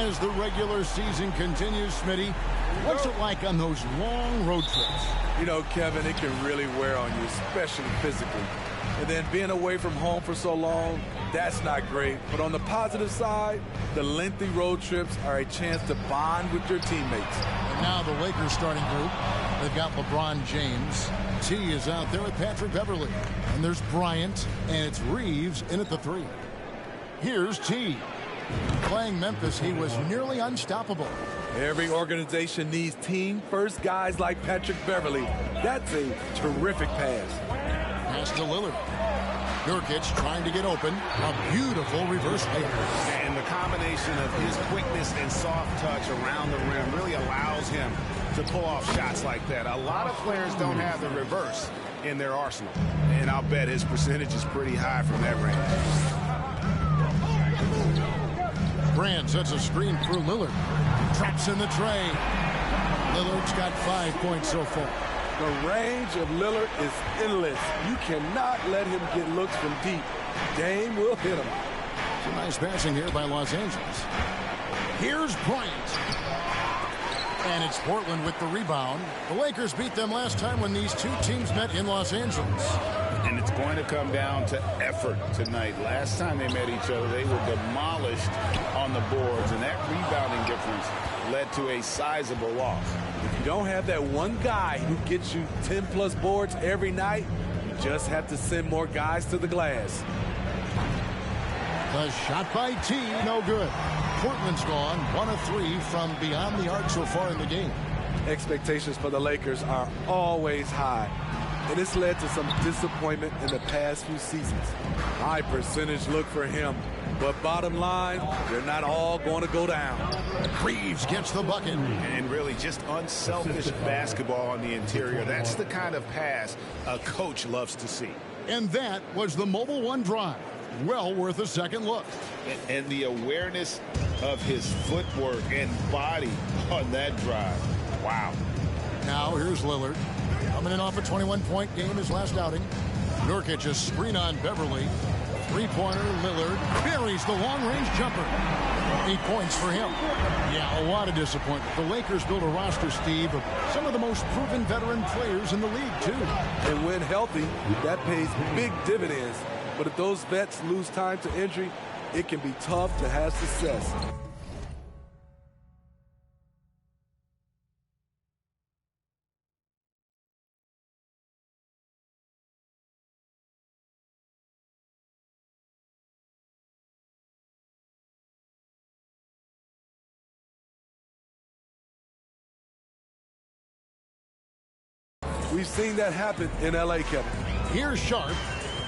As the regular season continues, Smitty, what's it like on those long road trips? You know, Kevin, it can really wear on you, especially physically. And then being away from home for so long, that's not great. But on the positive side, the lengthy road trips are a chance to bond with your teammates. And now the Lakers starting group. They've got LeBron James. T is out there with Patrick Beverley. And there's Bryant, and it's Reeves in at the 3. Here's T. Playing Memphis, he was nearly unstoppable. Every organization needs team-first guys like Patrick Beverley. That's a terrific pass. Pass to Lillard. Nurkic trying to get open. A beautiful reverse layup. And the combination of his quickness and soft touch around the rim really allows him to pull off shots like that. A lot of players don't have the reverse in their arsenal. And I'll bet his percentage is pretty high from that range. Brand sets a screen for Lillard. Traps in the tray. Lillard's got 5 points so far. The range of Lillard is endless. You cannot let him get looks from deep. Dame will hit him. Some nice passing here by Los Angeles. Here's Bryant. And it's Portland with the rebound. The Lakers beat them last time when these two teams met in Los Angeles. And it's going to come down to effort tonight. Last time they met each other, they were demolished on the boards, and that rebounding difference led to a sizable loss. If you don't have that one guy who gets you 10-plus boards every night, you just have to send more guys to the glass. The shot by T, no good. Portland's gone 1 of 3 from beyond the arc so far in the game. Expectations for the Lakers are always high, and it's led to some disappointment in the past few seasons. High percentage look for him, but bottom line, they're not all going to go down. Reeves gets the bucket. And really just unselfish basketball on the interior. That's the kind of pass a coach loves to see. And that was the Mobile One drive. Well worth a second look. And the awareness of his footwork and body on that drive. Wow. Now here's Lillard. Coming in off a 21-point game his last outing. Nurkic a screen on Beverley. Three-pointer, Lillard buries the long-range jumper. 8 points for him. Yeah, a lot of disappointment. The Lakers built a roster, Steve, of some of the most proven veteran players in the league, too. And when healthy, that pays big dividends. But if those vets lose time to injury, it can be tough to have success. We've seen that happen in L.A., Kevin. Here's Sharp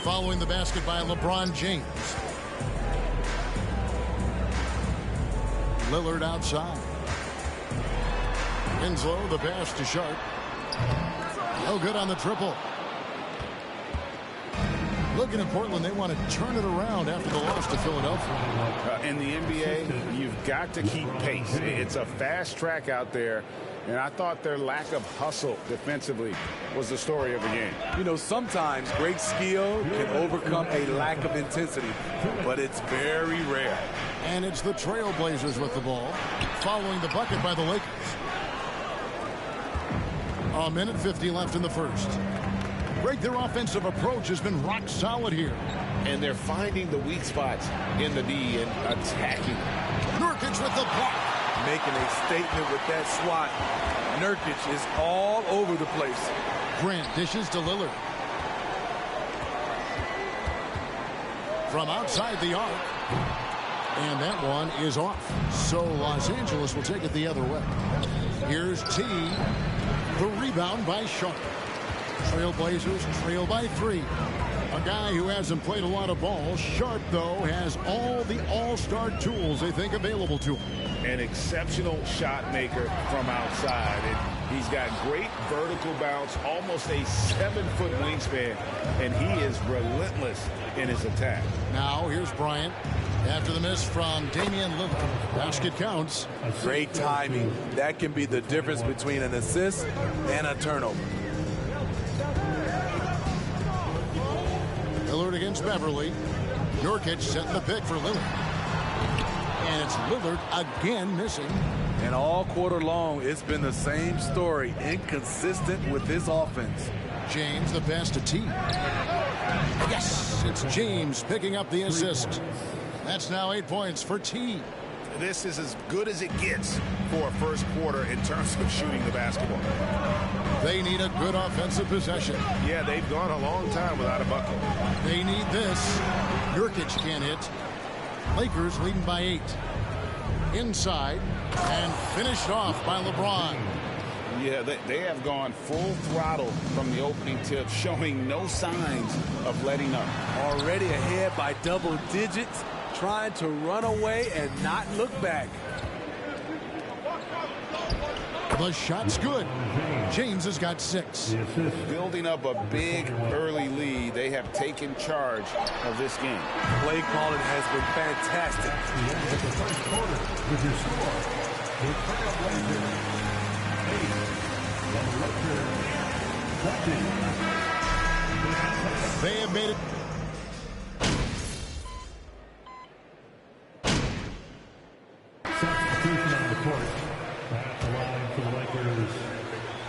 following the basket by LeBron James. Lillard outside. Winslow, the pass to Sharp. No good on the triple. Looking at Portland, they want to turn it around after the loss to Philadelphia. In the NBA, you've got to keep pace. It's a fast track out there. And I thought their lack of hustle defensively was the story of the game. You know, sometimes great skill can overcome a lack of intensity, but it's very rare. And it's the Trailblazers with the ball, following the bucket by the Lakers. A minute 50 left in the first. Greg, their offensive approach has been rock solid here. And they're finding the weak spots in the D and attacking. Nurkic with the block. Making a statement with that swat. Nurkic is all over the place. Grant dishes to Lillard. From outside the arc. And that one is off. So Los Angeles will take it the other way. Here's T. The rebound by Sharp. Trailblazers trail by 3. A guy who hasn't played a lot of ball. Sharp, though, has all the all-star tools they think available to him. An exceptional shot maker from outside. And he's got great vertical bounce, almost a 7-foot wingspan, and he is relentless in his attack. Now here's Bryant. After the miss from Damian Lillard. Basket counts. Great timing. That can be the difference between an assist and a turnover. Lillard against Beverley. Nurkic setting the pick for Lillard. And it's Lillard again missing. And all quarter long, it's been the same story. Inconsistent with his offense. James, the pass to T. Yes, it's James picking up the assist. That's now 8 points for T. This is as good as it gets for a first quarter in terms of shooting the basketball. They need a good offensive possession. Yeah, they've gone a long time without a bucket. They need this. Nurkic can't hit. Lakers leading by 8. Inside and finished off by LeBron. Yeah, they have gone full throttle from the opening tip, showing no signs of letting up. Already ahead by double digits, trying to run away and not look back. The shot's good. James has got 6. Building up a big early lead, they have taken charge of this game. Play calling has been fantastic. The first quarter with your score. The Trailblazers 8. The Lakers 13. They have made it. Substitution on the court. At the line for the Lakers,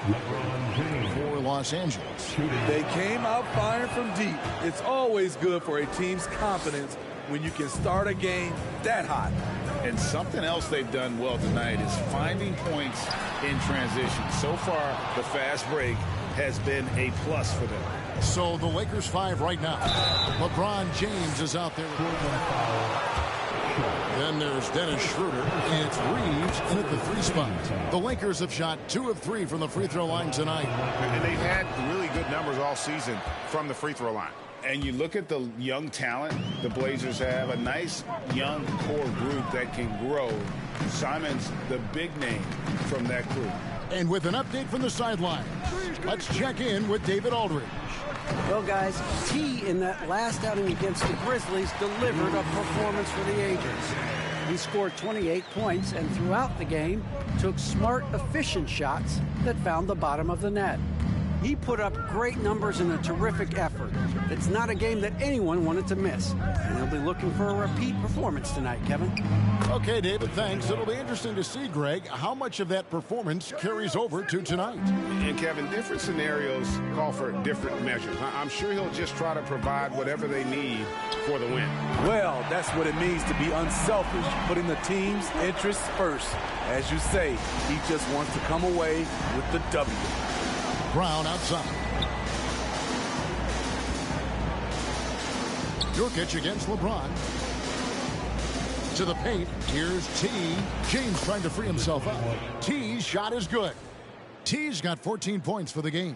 LeBron James. For Los Angeles. They came out firing from deep. It's always good for a team's confidence when you can start a game that hot. And something else they've done well tonight is finding points in transition. So far, the fast break has been a plus for them. So the Lakers 5 right now. LeBron James is out there. Then there's Dennis Schroeder. It's Reeves in at the 3 spot. The Lakers have shot 2 of 3 from the free throw line tonight. And they've had really good numbers all season from the free throw line. And you look at the young talent the Blazers have, a nice young core group that can grow. Simon's the big name from that group. And with an update from the sideline, let's check in with David Aldridge. Well, guys, T in that last outing against the Grizzlies delivered a performance for the ages. He scored 28 points and throughout the game took smart, efficient shots that found the bottom of the net. He put up great numbers in a terrific effort. It's not a game that anyone wanted to miss. And he'll be looking for a repeat performance tonight, Kevin. Okay, David, thanks. It'll be interesting to see, Greg, how much of that performance carries over to tonight. And, Kevin, different scenarios call for different measures. I'm sure he'll just try to provide whatever they need for the win. Well, that's what it means to be unselfish, putting the team's interests first. As you say, he just wants to come away with the W. Brown outside. Nurkic against LeBron. To the paint. Here's T. James trying to free himself up. T's shot is good. T's got 14 points for the game.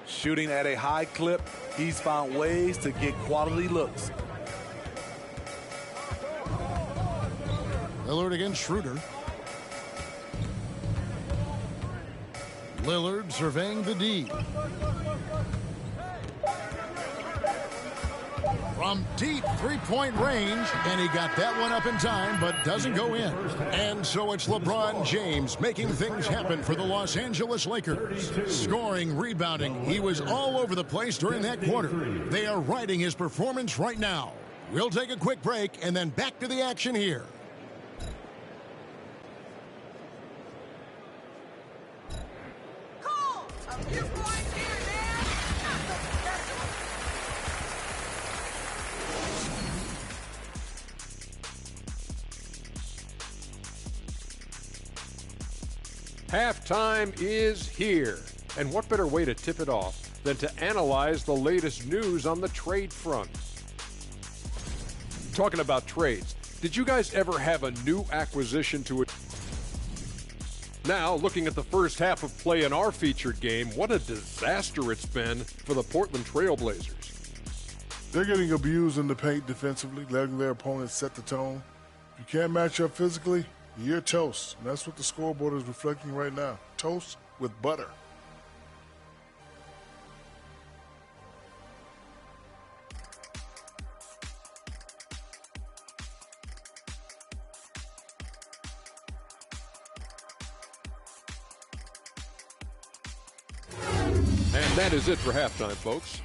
Shooting at a high clip, he's found ways to get quality looks. Lillard against Schroeder. Lillard surveying the D. From deep three-point range, and he got that one up in time, but doesn't go in. And so it's LeBron James making things happen for the Los Angeles Lakers. Scoring, rebounding, he was all over the place during that quarter. They are riding his performance right now. We'll take a quick break and then back to the action here. Halftime is here, and what better way to tip it off than to analyze the latest news on the trade front. Talking about trades, did you guys ever have a new acquisition to it? Now, looking at the first half of play in our featured game, what a disaster it's been for the Portland Trail Blazers. They're getting abused in the paint defensively, letting their opponents set the tone. If you can't match up physically, you're toast. And that's what the scoreboard is reflecting right now. Toast with butter. And that is it for halftime, folks.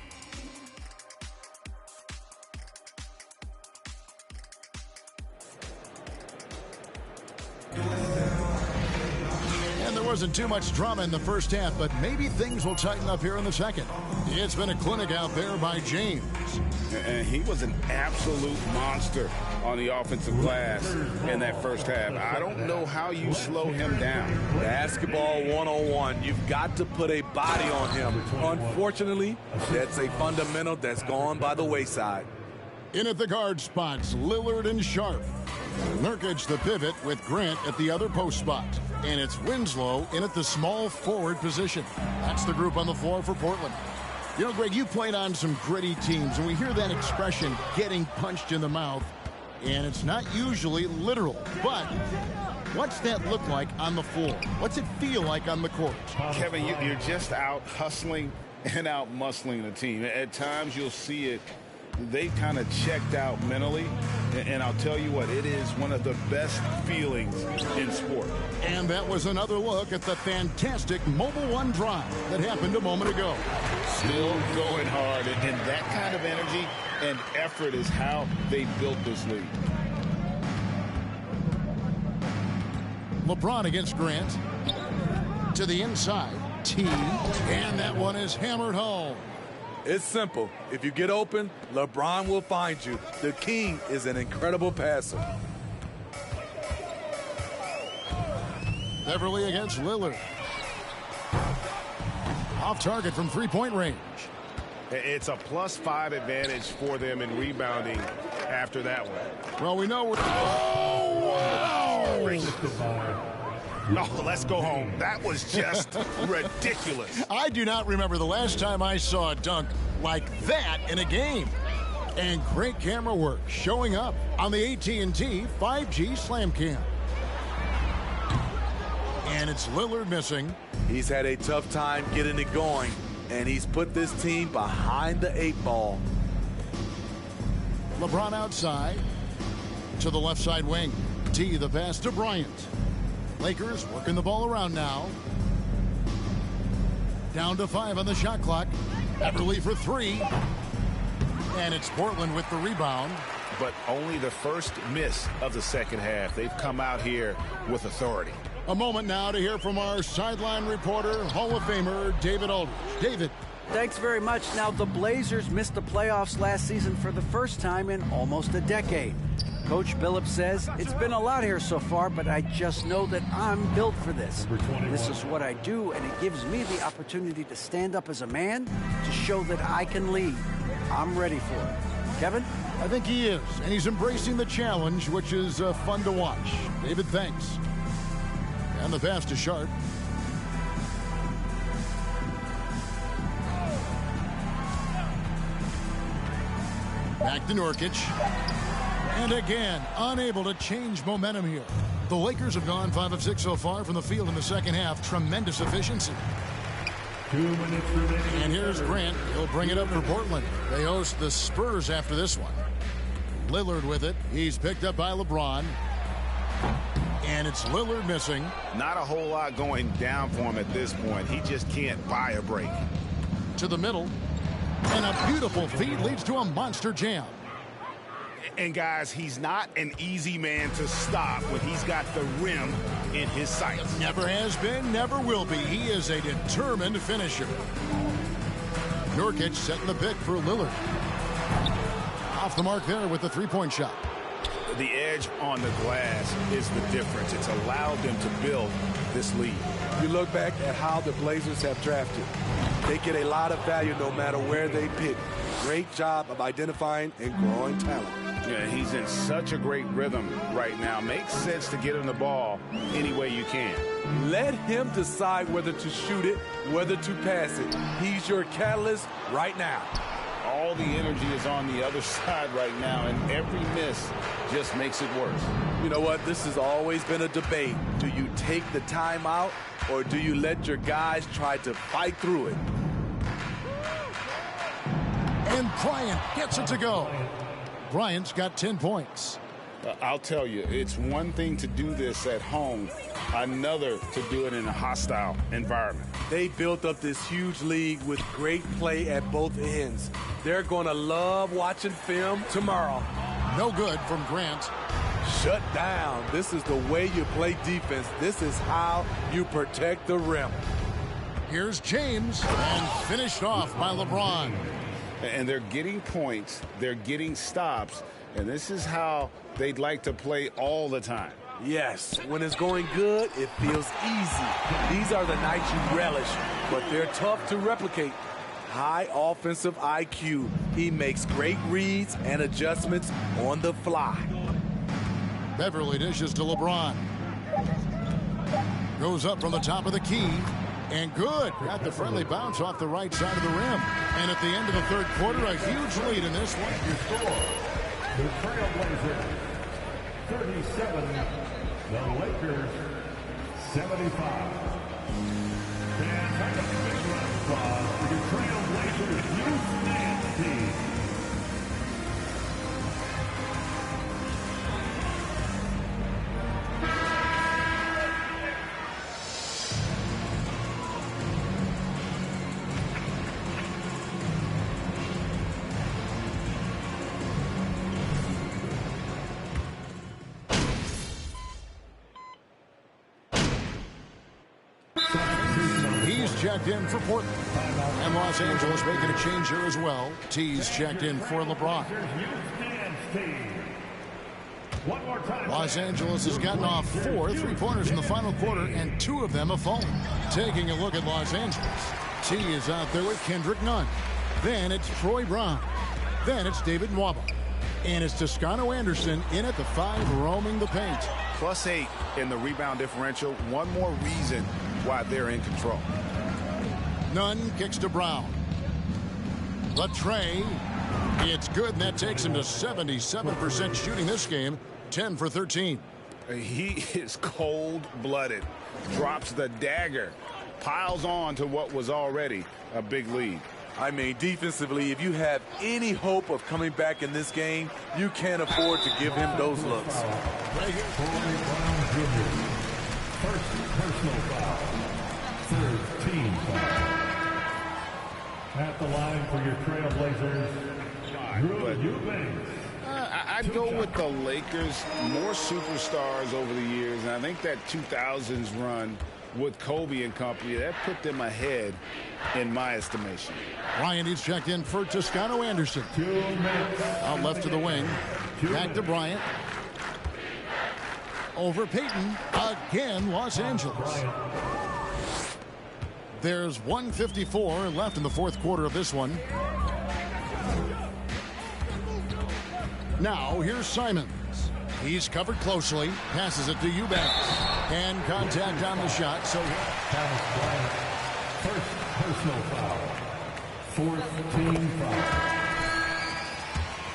wasn't too much drama in the first half, but maybe things will tighten up here in the second. It's been a clinic out there by James. And he was an absolute monster on the offensive glass in that first half. I don't know how you slow him down. Basketball 101. You've got to put a body on him. Unfortunately, that's a fundamental that's gone by the wayside. In at the guard spots, Lillard and Sharp. Nurkic the pivot with Grant at the other post spot. And it's Winslow in at the small forward position. That's the group on the floor for Portland. You know, Greg, you played on some gritty teams, and we hear that expression, getting punched in the mouth, and it's not usually literal. But what's that look like on the floor? What's it feel like on the court? Kevin, you're just out hustling and out muscling the team. At times you'll see it. They kind of checked out mentally, and I'll tell you what, it is one of the best feelings in sport. And that was another look at the fantastic Mobile One drive that happened a moment ago. Still going hard, and that kind of energy and effort is how they built this league. LeBron against Grant. To the inside, T, and that one is hammered home. It's simple. If you get open, LeBron will find you. The king is an incredible passer. Beverly against Lillard. Off target from three-point range. It's a +5 advantage for them in rebounding after that one. Well, we know we're... Oh, wow! Oh, let's go home. That was just ridiculous. I do not remember the last time I saw a dunk like that in a game. And great camera work showing up on the AT&T 5G Slam Cam. And it's Lillard missing. He's had a tough time getting it going, and he's put this team behind the 8 ball. LeBron outside to the left side wing. T, the pass to Bryant. Lakers working the ball around now. Down to 5 on the shot clock. Beverly for 3. And it's Portland with the rebound. But only the first miss of the second half. They've come out here with authority. A moment now to hear from our sideline reporter, Hall of Famer David Aldridge. David. Thanks very much. Now, the Blazers missed the playoffs last season for the first time in almost a decade. Coach Billups says, it's been a lot here so far, but I just know that I'm built for this. This is what I do, and it gives me the opportunity to stand up as a man to show that I can lead. I'm ready for it. Kevin? I think he is, and he's embracing the challenge, which is fun to watch. David, thanks. And the pass to Sharp. Back to Nurkic. And again, unable to change momentum here. The Lakers have gone 5 of 6 so far from the field in the second half. Tremendous efficiency. 2 minutes remaining. And here's Grant. He'll bring it up for Portland. They host the Spurs after this one. Lillard with it. He's picked up by LeBron. And it's Lillard missing. Not a whole lot going down for him at this point. He just can't buy a break. To the middle. And a beautiful feed leads to a monster jam. And guys, he's not an easy man to stop when he's got the rim in his sights. Never has been, never will be. He is a determined finisher. Nurkic setting the pick for Lillard. Off the mark there with the three-point shot. The edge on the glass is the difference. It's allowed them to build this lead. You look back at how the Blazers have drafted. They get a lot of value no matter where they pick. Great job of identifying and growing talent. Yeah, he's in such a great rhythm right now. Makes sense to get him the ball any way you can. Let him decide whether to shoot it, whether to pass it. He's your catalyst right now. All the energy is on the other side right now, and every miss just makes it worse. You know what? This has always been a debate. Do you take the timeout, or do you let your guys try to fight through it? And Bryant gets it to go. Bryant's got 10 points. I'll tell you, it's one thing to do this at home, another to do it in a hostile environment. They built up this huge league with great play at both ends. They're going to love watching film tomorrow. No good from Grant. Shut down. This is the way you play defense. This is how you protect the rim. Here's James, and finished off by LeBron. And they're getting points, they're getting stops, and this is how they'd like to play all the time. Yes, when it's going good, it feels easy. These are the nights you relish, but they're tough to replicate. High offensive IQ. He makes great reads and adjustments on the fly. Beverly dishes to LeBron. Goes up from the top of the key. And good. Got the friendly bounce off the right side of the rim. And at the end of the third quarter, a huge lead in this one. Your score, the Trailblazers 37, the Lakers 75. And that's a big round of applause for your Trailblazers youth dance team. Checked in for Portland. And Los Angeles making a change here as well. T's checked in for LeBron. Los Angeles has gotten off 4 3-pointers in the final quarter, and 2 of them have fallen. Taking a look at Los Angeles. T is out there with Kendrick Nunn. Then it's Troy Brown. Then it's David Nwaba. And it's Toscano Anderson in at the 5, roaming the paint. +8 in the rebound differential. One more reason why they're in control. Nunn kicks to Brown. But Trey, it's good, and that takes him to 77% shooting this game, 10 for 13. He is cold-blooded. Drops the dagger. Piles on to what was already a big lead. I mean, defensively, if you have any hope of coming back in this game, you can't afford to give him those looks. First personal foul. Third team foul. At the line for your Trailblazers, Drew Eubanks. I'd go with the Lakers. More superstars over the years, and I think that 2000s run with Kobe and company, that put them ahead in my estimation. Bryant is checked in for Toscano Anderson. Out left to the wing. Back to Bryant. Over Peyton. Again, Los Angeles. There's 1:54 left in the fourth quarter of this one. Now, here's Simons. He's covered closely. Passes it to Eubanks. And contact on the shot. So Thomas Bryant, first personal foul. Fourth team foul.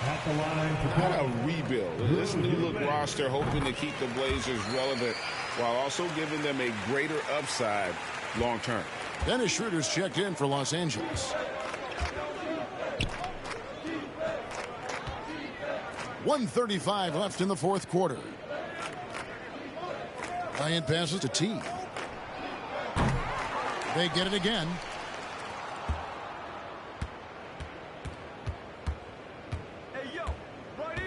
At the line for What a rebuild. This new-look roster hoping to keep the Blazers relevant while also giving them a greater upside long-term. Dennis Schroeder's checked in for Los Angeles. 1:35 left in the fourth quarter. Bryant passes to T. They get it again.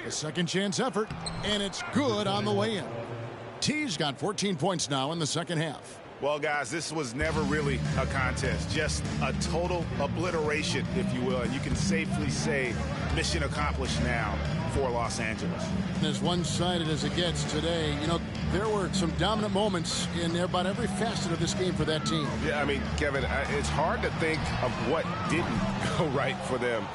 A second chance effort, and it's good on the way in. T's got 14 points now in the second half. Well, guys, this was never really a contest, just a total obliteration, if you will. And you can safely say mission accomplished now for Los Angeles. As one-sided as it gets today, you know, there were some dominant moments in about every facet of this game for that team. Yeah, I mean, Kevin, it's hard to think of what didn't go right for them.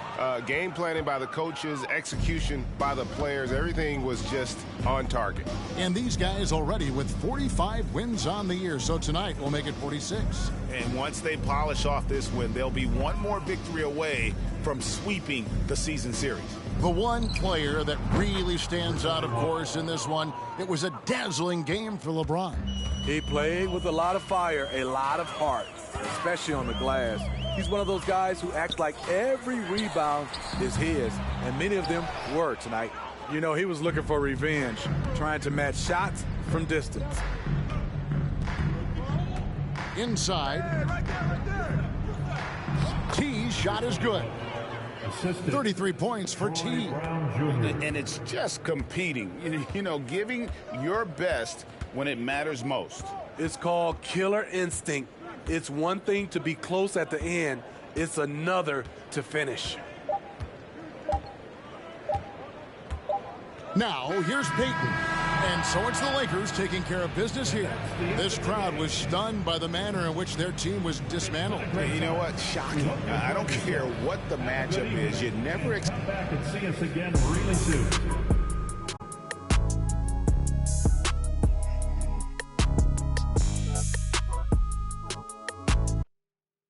Game planning by the coaches, execution by the players, everything was just on target. And these guys already with 45 wins on the year, so tonight will make it 46. And once they polish off this win, they'll be one more victory away from sweeping the season series. The one player that really stands out, of course, in this one, it was a dazzling game for LeBron. He played with a lot of fire, a lot of heart, especially on the glass. He's one of those guys who acts like every rebound is his, and many of them were tonight. You know, he was looking for revenge, trying to match shots from distance. Inside. T's shot is good. Assistant, 33 points for T. Brown Jr. And it's just competing, you know, giving your best when it matters most. It's called killer instinct. It's one thing to be close at the end. It's another to finish. Now, here's Peyton. And so it's the Lakers taking care of business here. This crowd was stunned by the manner in which their team was dismantled. You know what? Shocking. I don't care what the matchup is. You never expect. Come back and see us again really soon.